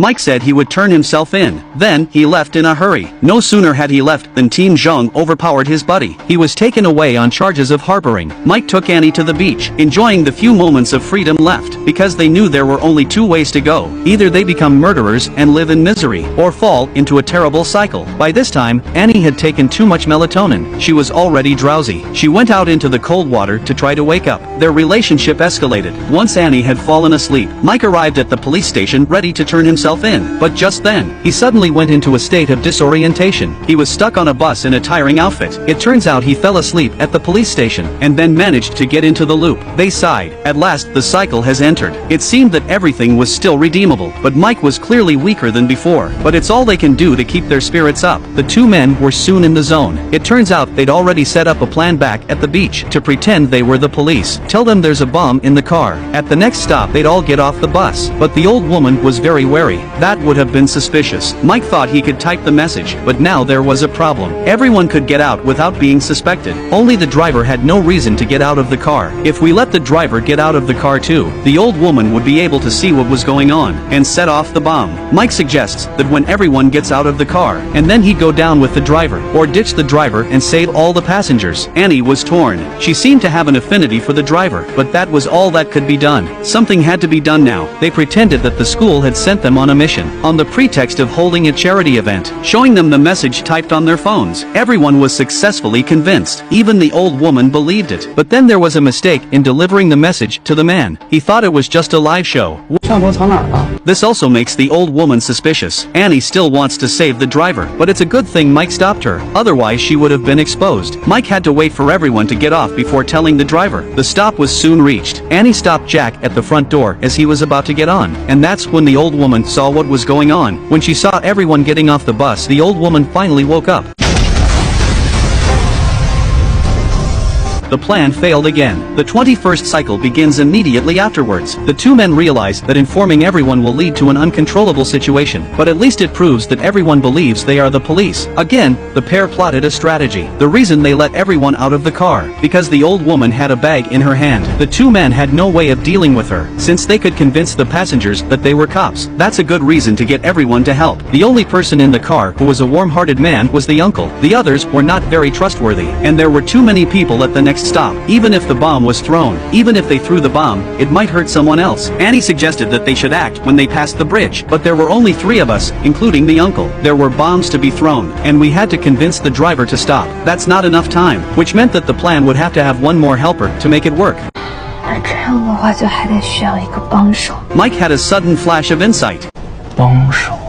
Mike said he would turn himself in. Then, he left in a hurry. No sooner had he left than Team Zheng overpowered his buddy. He was taken away on charges of harboring. Mike took Annie to the beach, enjoying the few moments of freedom left, because they knew there were only two ways to go. Either they become murderers and live in misery, or fall into a terrible cycle. By this time, Annie had taken too much melatonin. She was already drowsy. She went out into the cold water to try to wake up. Their relationship escalated. Once Annie had fallen asleep, Mike arrived at the police station ready to turn himself in, but just then, he suddenly went into a state of disorientation. He was stuck on a bus in a tiring outfit. It turns out he fell asleep at the police station, and then managed to get into the loop. They sighed. At last the cycle has entered. It seemed that everything was still redeemable, but Mike was clearly weaker than before. But it's all they can do to keep their spirits up. The two men were soon in the zone. It turns out they'd already set up a plan back at the beach to pretend they were the police. Tell them there's a bomb in the car. At the next stop they'd all get off the bus. But the old woman was very wary. That would have been suspicious. Mike thought he could type the message, but now there was a problem. Everyone could get out without being suspected. Only the driver had no reason to get out of the car. If we let the driver get out of the car too, the old woman would be able to see what was going on, and set off the bomb. Mike suggests that when everyone gets out of the car, and then he'd go down with the driver, or ditch the driver and save all the passengers. Annie was torn. She seemed to have an affinity for the driver, but that was all that could be done. Something had to be done now. They pretended that the school had sent them on a mission, on the pretext of holding a charity event, showing them the message typed on their phones. Everyone was successfully convinced. Even the old woman believed it. But then there was a mistake in delivering the message to the man. He thought it was just a live show. This also makes the old woman suspicious. Annie still wants to save the driver, but it's a good thing Mike stopped her, otherwise she would have been exposed. Mike had to wait for everyone to get off before telling the driver. The stop was soon reached. Annie stopped Jack at the front door as he was about to get on, and that's when the old woman saw what was going on. When she saw everyone getting off the bus, the old woman finally woke up. The plan failed again. The 21st cycle begins immediately afterwards. The two men realize that informing everyone will lead to an uncontrollable situation, but at least it proves that everyone believes they are the police. Again, the pair plotted a strategy. The reason they let everyone out of the car, because the old woman had a bag in her hand. The two men had no way of dealing with her, since they could convince the passengers that they were cops. That's a good reason to get everyone to help. The only person in the car who was a warm-hearted man was the uncle. The others were not very trustworthy, and there were too many people at the next stop. Even if the bomb was thrown, even if they threw the bomb, it might hurt someone else. Annie suggested that they should act when they passed the bridge, but there were only 3 of us, including the uncle. There were bombs to be thrown, and we had to convince the driver to stop. That's not enough time, which meant that the plan would have to have one more helper to make it work. Mike had a sudden flash of insight. 帮手